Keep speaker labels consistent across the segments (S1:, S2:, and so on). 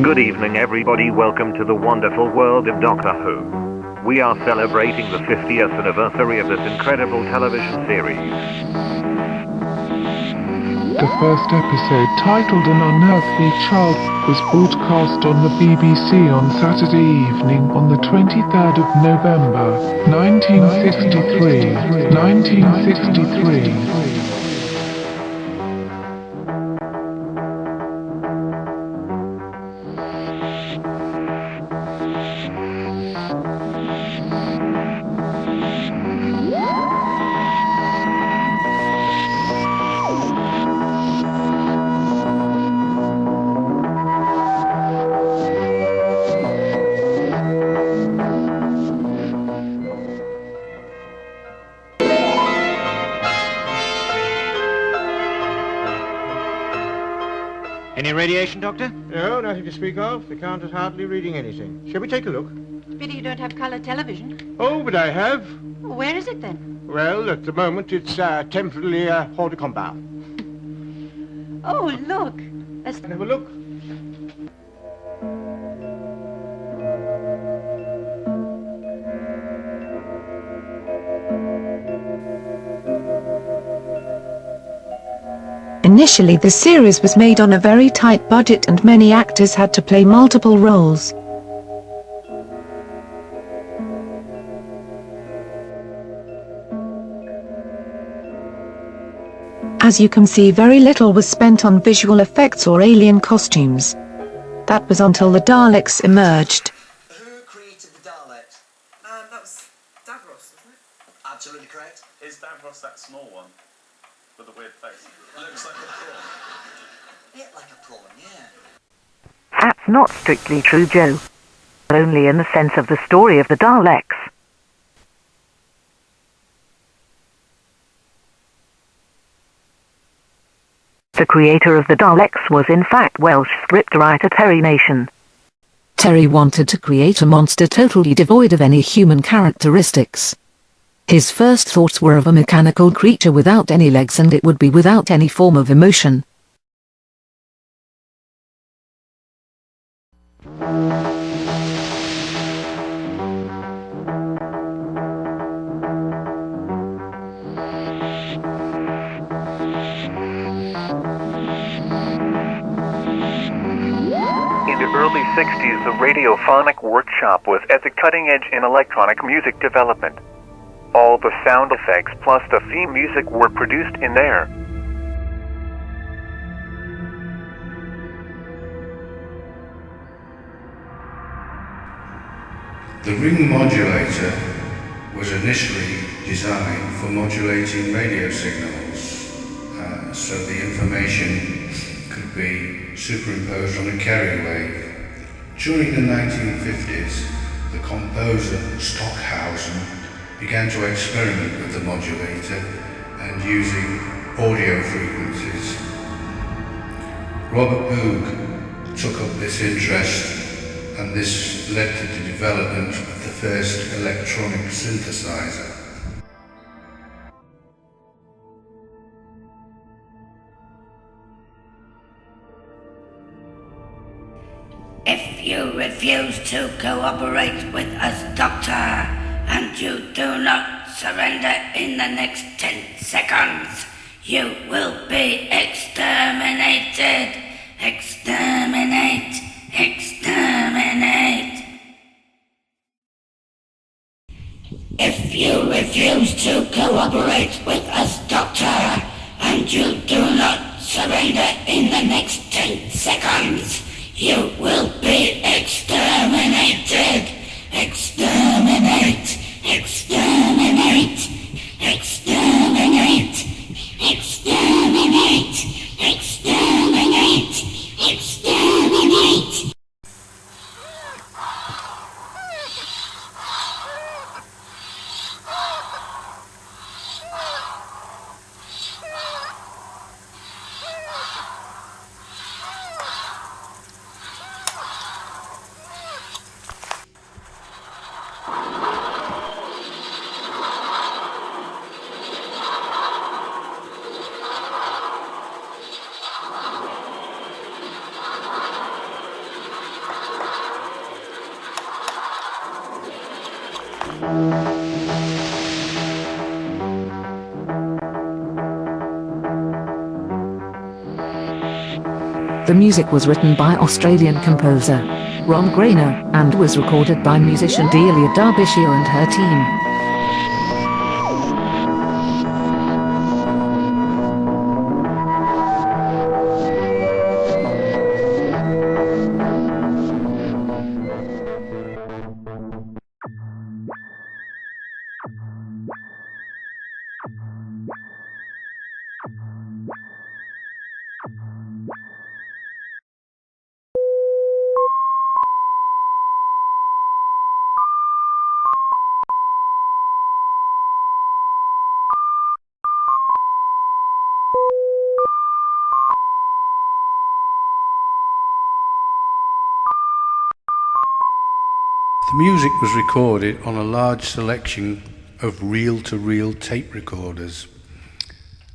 S1: Good evening, everybody. Welcome to the wonderful world of Doctor Who. We are celebrating the 50th anniversary of this incredible television series.
S2: The first episode, titled An Unearthly Child, was broadcast on the BBC on Saturday evening on the 23rd of November, 1963.
S3: Any radiation, Doctor?
S4: No, nothing to speak of. The Count is hardly reading anything. Shall we take a look?
S5: Pity you don't have colour television.
S4: Oh, but I have.
S5: Where is it then?
S4: Well, at the moment it's temporarily hors de combat.
S5: Oh, look. Let's
S4: Have a look.
S6: Initially, the series was made on a very tight budget and many actors had to play multiple roles. As you can see, very little was spent on visual effects or alien costumes. That was until the Daleks emerged.
S7: Who created the Daleks?
S8: That was Davros, wasn't it?
S7: Absolutely correct.
S9: Is Davros that small one with a weird face?
S7: Looks like a prawn. Bit like a prawn, yeah.
S10: That's not strictly true, Joe. Only in the sense of the story of the Daleks. The creator of the Daleks was in fact Welsh scriptwriter Terry Nation. Terry wanted to create a monster totally devoid of any human characteristics. His first thoughts were of a mechanical creature without any legs, and it would be without any form of emotion.
S1: In the early 60s, the Radiophonic Workshop was at the cutting edge in electronic music development. All the sound effects plus the theme music were produced in there.
S11: The ring modulator was initially designed for modulating radio signals, so the information could be superimposed on a carrier wave. During the 1950s, the composer Stockhausen began to experiment with the modulator and using audio frequencies. Robert Boog took up this interest, and this led to the development of the first electronic synthesizer.
S12: If you refuse to cooperate with us, Doctor, and you do not surrender in the next 10 seconds, you will be exterminated. Exterminate. Exterminate. If you refuse to cooperate with us, Doctor, and you do not surrender in the next 10 seconds, you will be exterminated. Exterminate. Exterminate. Exterminate. Exterminate. Exterminate. Exterminate.
S10: The music was written by Australian composer Ron Grainer and was recorded by musician Delia Derbyshire and her team.
S11: The music was recorded on a large selection of reel-to-reel tape recorders.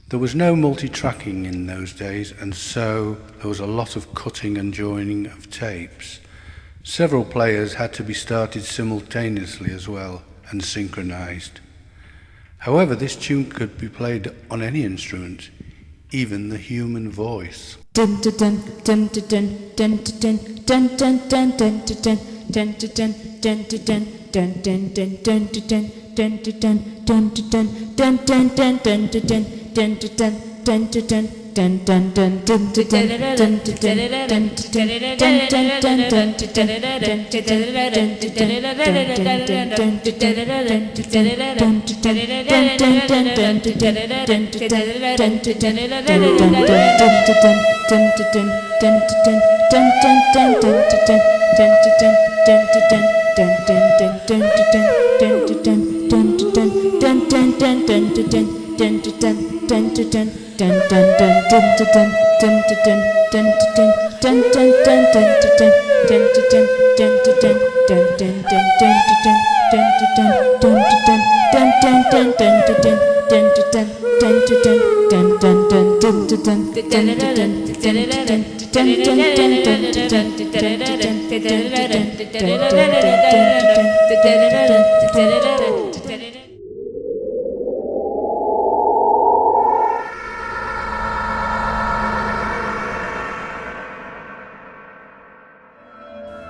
S11: There was no multi-tracking in those days, and so there was a lot of cutting and joining of tapes. Several players had to be started simultaneously as well, and synchronized. However, this tune could be played on any instrument, even the human voice.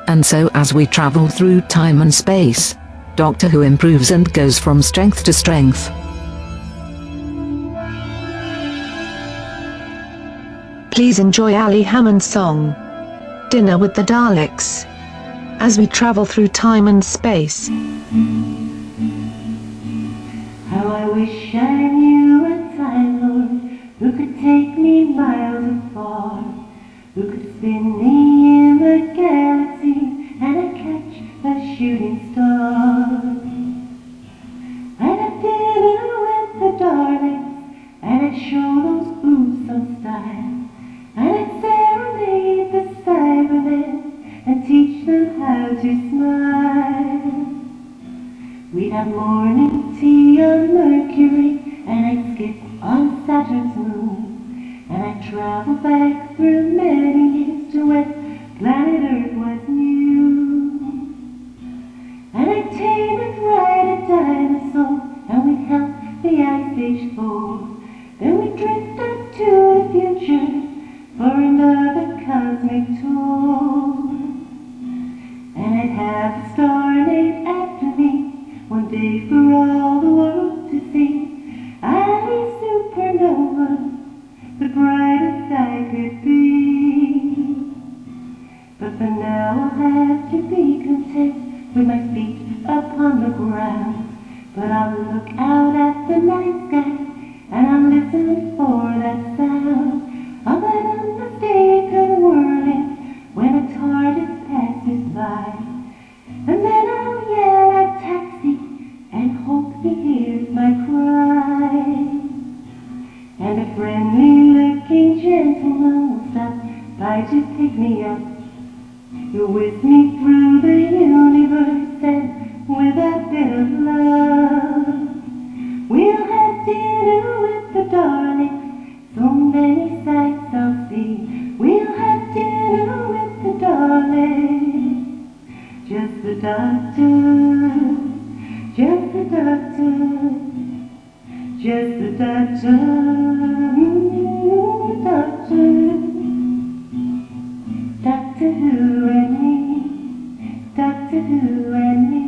S11: And so as we travel through time and space, Doctor Who improves and goes from strength to strength.
S6: Please enjoy Ali Hammond's song, Dinner with the Daleks, as we travel through time and space.
S13: How I wish I knew a Time Lord who could take me miles afar, who could spin me in the galaxy and I'd catch a shooting star. I'd have dinner with the Daleks and I'd show those boobs some style, and I'd serenade the Cybermen and teach them how to smile. We'd have morning tea on Mercury and I'd skip on Saturn's moon, and I'd travel back through many years to when planet Earth was new. And I'd tame and ride a dinosaur, and we'd help the Ice Age fall. Then we'd drift up to the future for another cosmic tour. And I'd have a star named after me, one day for all the world to see. I'd be supernova, the brightest I could be. But for now I'll have to be content with my feet upon the ground. But I'll look out at the night sky and I'll listen for that sound of that unmistaken whirling when a TARDIS passes by. And then I'll yell at taxi and hope he hears my cry. And a friendly-looking gentleman will stop by to pick me up. You're with me through the universe and with a bit of love. We'll have dinner with the Daleks, so many sights I'll see. We'll have dinner with the Daleks, just the Doctor, just the Doctor, just the Doctor, the Doctor. Doctor Who and me, Doctor Who and me.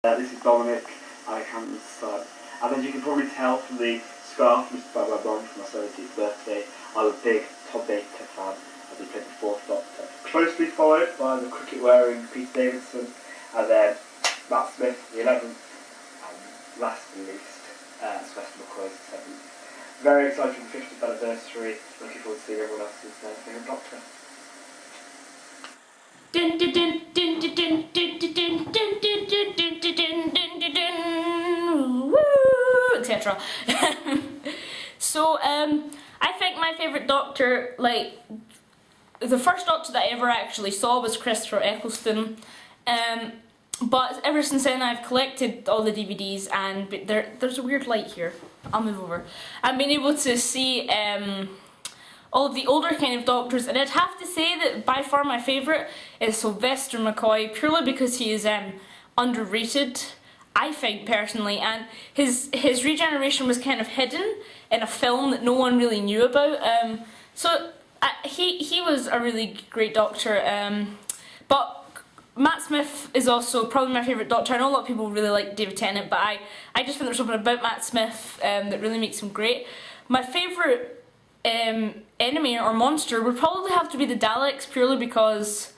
S14: This is Dominic, Alejandro's son. And as you can probably tell from the scarf Mr. Bob Brown for my 70th birthday, I'm a big Tom Baker fan as he played the fourth Doctor. Closely followed by the cricket-wearing Peter Davidson, and then Matt Smith, the 11th, and last but least, Sylvester McCoy's the 7th. Very excited for the 50th anniversary, looking forward to seeing everyone else's favourite Doctor.
S15: Etc. So I think my favourite Doctor, like the first Doctor that I ever actually saw was Christopher Eccleston, but ever since then I've collected all the DVDs, and there's a weird light here, I'll move over. I've been able to see all of the older kind of Doctors, and I'd have to say that by far my favourite is Sylvester McCoy, purely because he is underrated, I think, personally, and his regeneration was kind of hidden in a film that no one really knew about, so he was a really great Doctor, but Matt Smith is also probably my favourite Doctor. I know a lot of people really like David Tennant, but I just think there's something about Matt Smith that really makes him great. My favourite enemy or monster would probably have to be the Daleks, purely because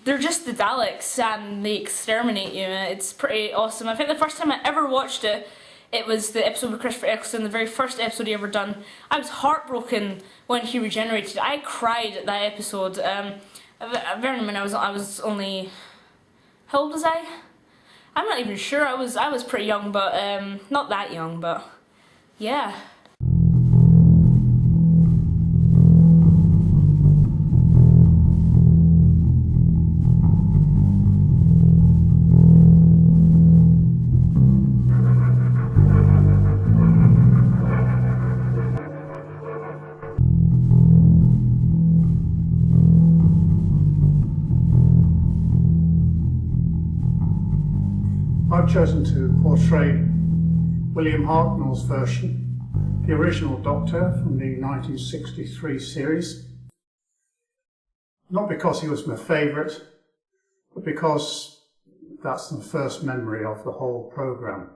S15: they're just the Daleks and they exterminate you. It's pretty awesome. I think the first time I ever watched it, it was the episode with Christopher Eccleston, the very first episode he ever done. I was heartbroken when he regenerated. I cried at that episode. Bearing in mind I was only, how old was I? I'm not even sure. I was pretty young, but not that young, but yeah.
S16: I've chosen to portray William Hartnell's version, the original Doctor from the 1963 series. Not because he was my favourite, but because that's the first memory of the whole programme.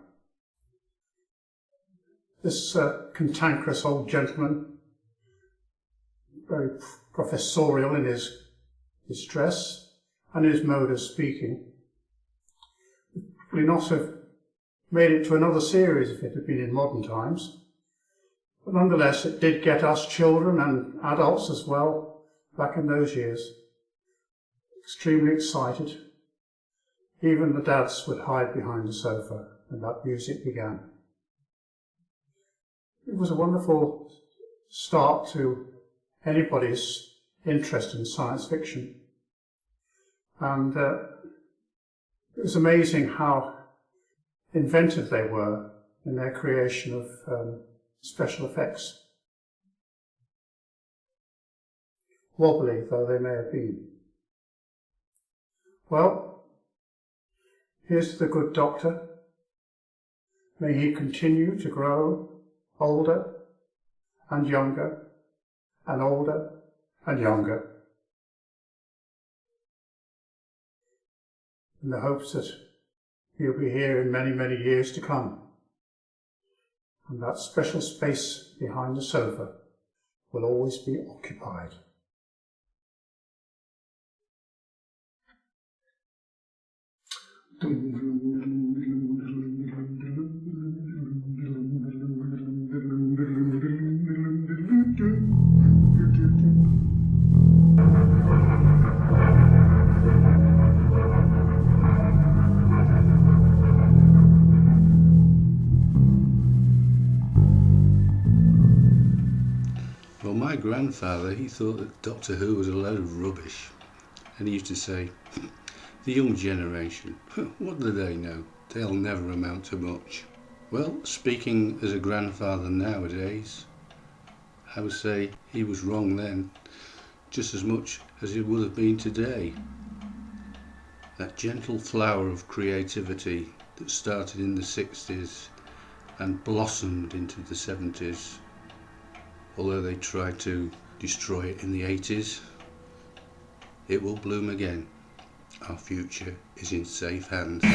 S16: This cantankerous old gentleman, very professorial in his dress and his mode of speaking, would not have made it to another series if it had been in modern times. But nonetheless, it did get us children and adults as well, back in those years, extremely excited. Even the dads would hide behind the sofa when that music began. It was a wonderful start to anybody's interest in science fiction. And it was amazing how inventive they were in their creation of special effects, wobbly though they may have been. Well, here's to the good Doctor. May he continue to grow older and younger and older and younger, in the hopes that he'll be here in many, many years to come. And that special space behind the sofa will always be occupied.
S11: Well, my grandfather, he thought that Doctor Who was a load of rubbish. And he used to say, the young generation, what do they know? They'll never amount to much. Well, speaking as a grandfather nowadays, I would say he was wrong then, just as much as he would have been today. That gentle flower of creativity that started in the 60s and blossomed into the 70s, although they tried to destroy it in the 80s, it will bloom again. Our future is in safe hands.